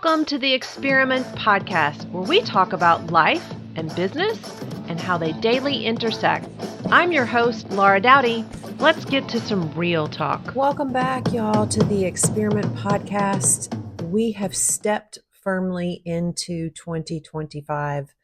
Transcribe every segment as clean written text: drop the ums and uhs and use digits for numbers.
Welcome to the Experiment Podcast, where we talk about life and business and how they daily intersect. I'm your host, Laura Doughty. Let's get to some real talk. Welcome back, y'all, to the Experiment Podcast. We have stepped firmly into 2025,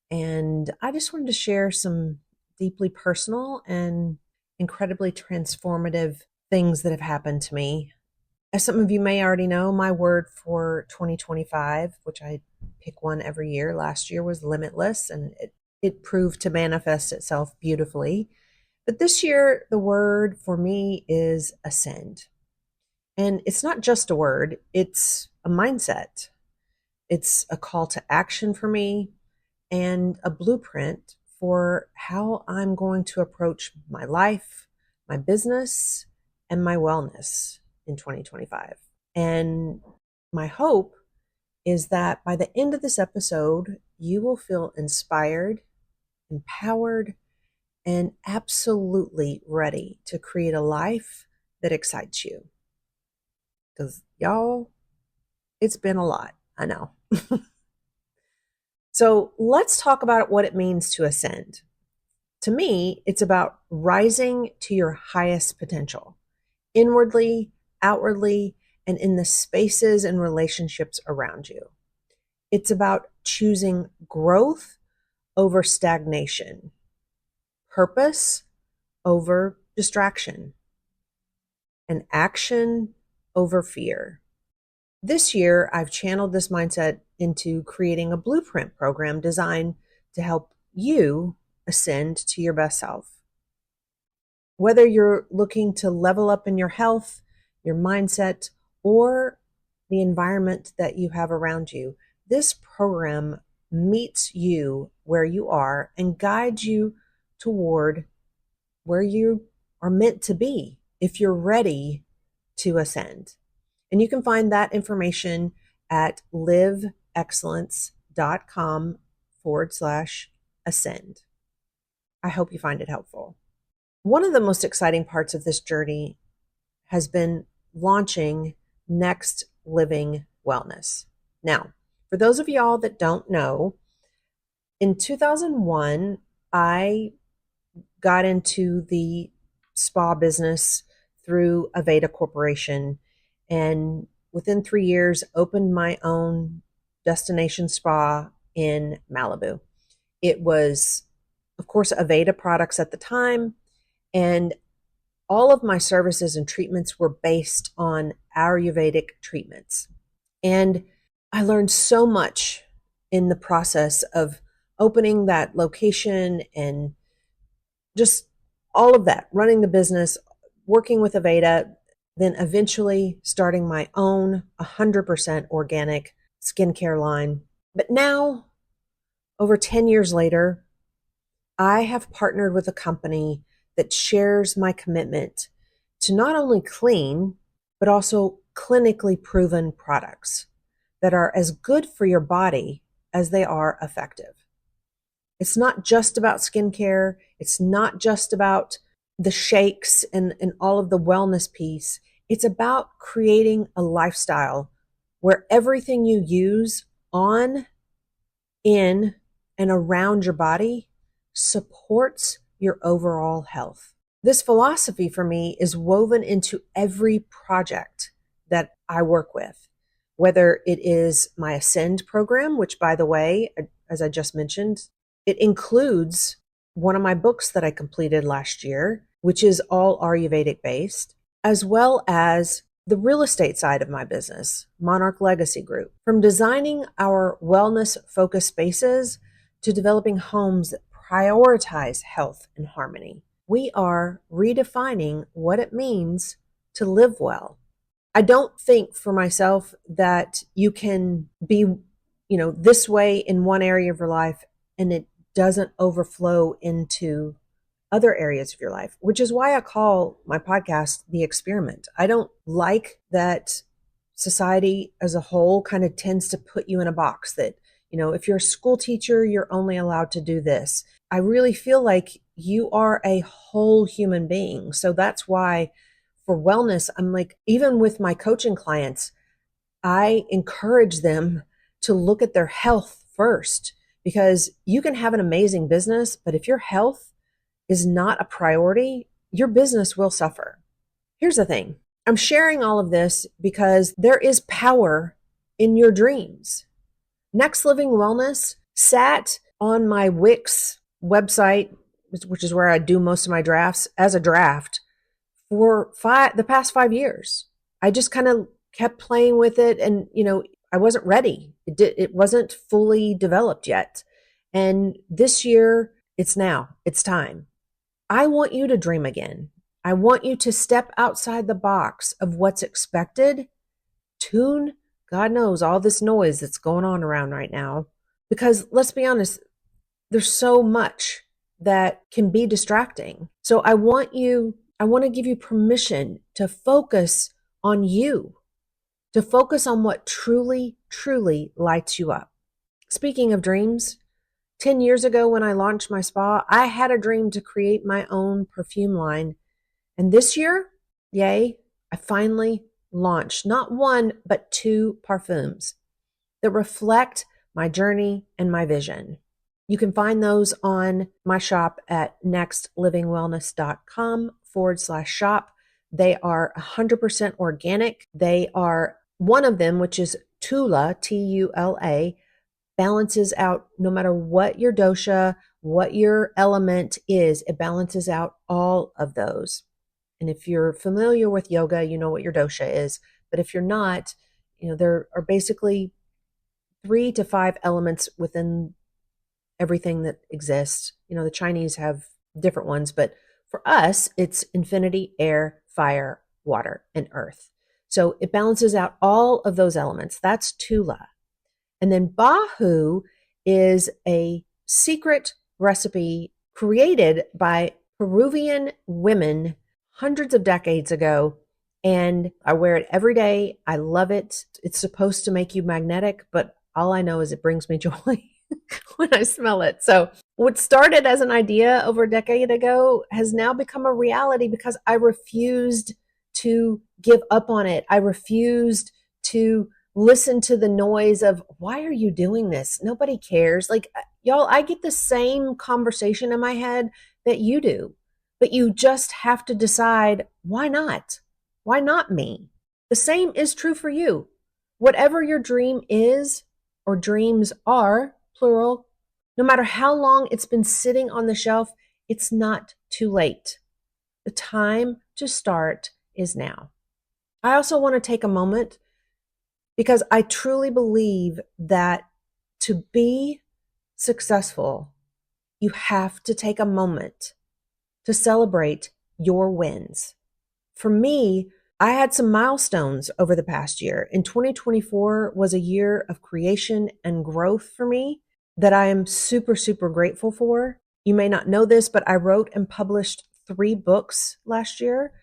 and I just wanted to share some deeply personal and incredibly transformative things that have happened to me. As some of you may already know, my word for 2025, which I pick one every year, last year was limitless, and it proved to manifest itself beautifully. But this year, the word for me is ascend. And it's not just a word, it's a mindset. It's a call to action for me and a blueprint for how I'm going to approach my life, my business, and my wellness in 2025. And my hope is that by the end of this episode, you will feel inspired, empowered, and absolutely ready to create a life that excites you. Because y'all, it's been a lot, I know. So let's talk about what it means to ascend. To me, it's about rising to your highest potential, inwardly, outwardly, and in the spaces and relationships around you. It's about choosing growth over stagnation, purpose over distraction, and action over fear. This year, I've channeled this mindset into creating a blueprint program designed to help you ascend to your best self. Whether you're looking to level up in your health, your mindset, or the environment that you have around you, this program meets you where you are and guides you toward where you are meant to be if you're ready to ascend. And you can find that information at liveexcellence.com/ascend. I hope you find it helpful. One of the most exciting parts of this journey has been launching Next Living Wellness. Now, for those of y'all that don't know, in 2001, I got into the spa business through Aveda Corporation, and within 3 years opened my own destination spa in Malibu. It was, of course, Aveda products at the time, and all of my services and treatments were based on Ayurvedic treatments. And I learned so much in the process of opening that location and just all of that, running the business, working with Aveda, then eventually starting my own 100% organic skincare line. But now, over 10 years later, I have partnered with a company that shares my commitment to not only clean, but also clinically proven products that are as good for your body as they are effective. It's not just about skincare. It's not just about the shakes and all of the wellness piece. It's about creating a lifestyle where everything you use on, in, and around your body supports your overall health. This philosophy for me is woven into every project that I work with, whether it is my Ascend program, which, by the way, as I just mentioned, it includes one of my books that I completed last year, which is all Ayurvedic based, as well as the real estate side of my business, Monarch Legacy Group. From designing our wellness-focused spaces to developing homes that prioritize health and harmony, we are redefining what it means to live well. I don't think for myself that you can be, this way in one area of your life and it doesn't overflow into other areas of your life, which is why I call my podcast The Experiment. I don't like that society as a whole kind of tends to put you in a box that, if you're a school teacher, you're only allowed to do this. I really feel like you are a whole human being. So that's why for wellness, I'm like, even with my coaching clients, I encourage them to look at their health first, because you can have an amazing business, but if your health is not a priority, your business will suffer. Here's the thing. I'm sharing all of this because there is power in your dreams. Next Living Wellness sat on my Wix website, which is where I do most of my drafts, as a draft for the past 5 years. I just kind of kept playing with it, and I wasn't ready. It wasn't fully developed yet. And this year, it's time. I want you to dream again. I want you to step outside the box of what's expected. Tune, God knows, all this noise that's going on around right now. Because let's be honest, there's so much that can be distracting. So I want to give you permission to focus on you, to focus on what truly, truly lights you up. Speaking of dreams, 10 years ago when I launched my spa, I had a dream to create my own perfume line. And this year, yay, I finally launched not one, but 2 parfums that reflect my journey and my vision. You can find those on my shop at nextlivingwellness.com/shop. They are 100% organic. They are one of them, which is Tula, Tula, balances out no matter what your dosha, what your element is, it balances out all of those. And if you're familiar with yoga, you know what your dosha is. But if you're not, there are basically 3 to 5 elements within everything that exists. The Chinese have different ones, but for us, it's infinity, air, fire, water, and earth. So it balances out all of those elements. That's Tula. And then Bahu is a secret recipe created by Peruvian women hundreds of decades ago. And I wear it every day. I love it. It's supposed to make you magnetic, but all I know is it brings me joy when I smell it. So what started as an idea over a decade ago has now become a reality because I refused to give up on it. I refused to listen to the noise of, why are you doing this? Nobody cares. Like, y'all, I get the same conversation in my head that you do, but you just have to decide, why not? Why not me? The same is true for you. Whatever your dream is, or dreams are, plural, no matter how long it's been sitting on the shelf, it's not too late. The time to start is now. I also want to take a moment because I truly believe that to be successful, you have to take a moment to celebrate your wins. For me, I had some milestones over the past year, and 2024 was a year of creation and growth for me that I am super, super grateful for. You may not know this, but I wrote and published 3 books last year: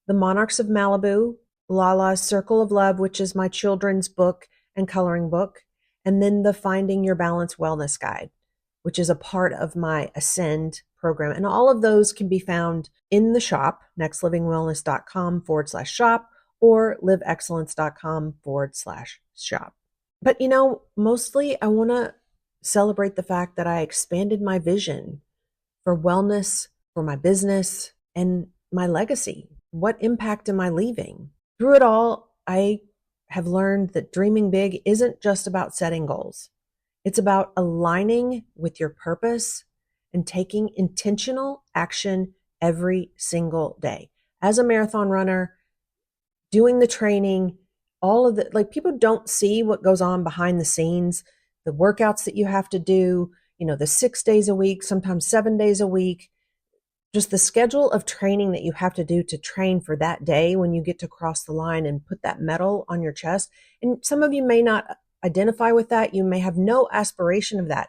The Monarchs of Malibu, Lala's Circle of Love, which is my children's book and coloring book, and then the Finding Your Balance Wellness Guide, which is a part of my Ascend program. And all of those can be found in the shop, nextlivingwellness.com/shop or liveexcellence.com/shop. But mostly I want to celebrate the fact that I expanded my vision for wellness, for my business, and my legacy. What impact am I leaving? Through it all, I have learned that dreaming big isn't just about setting goals. It's about aligning with your purpose and taking intentional action every single day. As a marathon runner, doing the training, all of people don't see what goes on behind the scenes, the workouts that you have to do, the 6 days a week, sometimes 7 days a week, just the schedule of training that you have to do to train for that day when you get to cross the line and put that medal on your chest. And some of you may not identify with that. You may have no aspiration of that.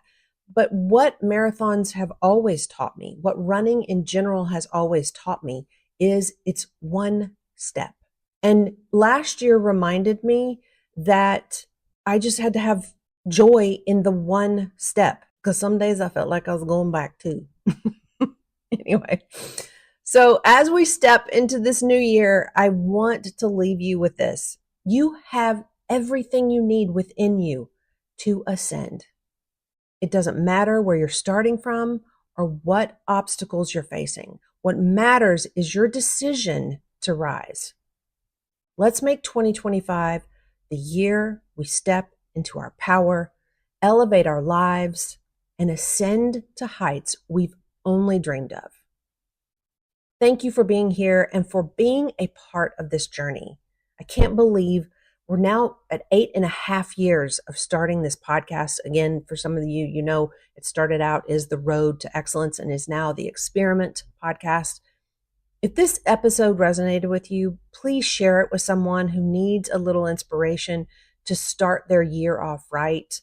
But what marathons have always taught me, what running in general has always taught me, is it's one step. And last year reminded me that I just had to have joy in the one step, because some days I felt like I was going back too. Anyway, so as we step into this new year, I want to leave you with this. You have everything you need within you to ascend. It doesn't matter where you're starting from or what obstacles you're facing. What matters is your decision to rise. Let's make 2025 the year we step into our power, elevate our lives, and ascend to heights we've only dreamed of. Thank you for being here and for being a part of this journey. I can't believe we're now at 8.5 years of starting this podcast. Again, for some of you, you know, it started out as the Road to Excellence and is now the Experiment podcast. If this episode resonated with you, please share it with someone who needs a little inspiration to start their year off right.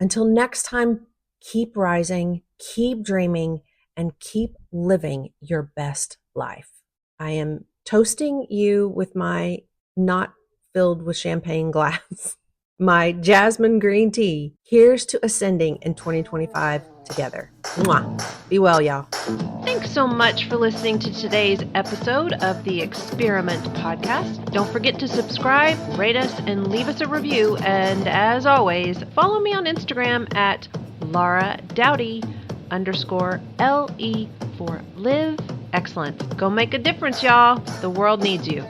Until next time, keep rising, keep dreaming, and keep living your best life. I am toasting you with my not filled with champagne glass, my jasmine green tea. Here's to ascending in 2025 together. Mwah. Be well, y'all. Thanks so much for listening to today's episode of the Experiment Podcast. Don't forget to subscribe, rate us, and leave us a review. And as always, follow me on Instagram at LauraDoughty_LE for Live Excellence. Go make a difference, y'all. The world needs you.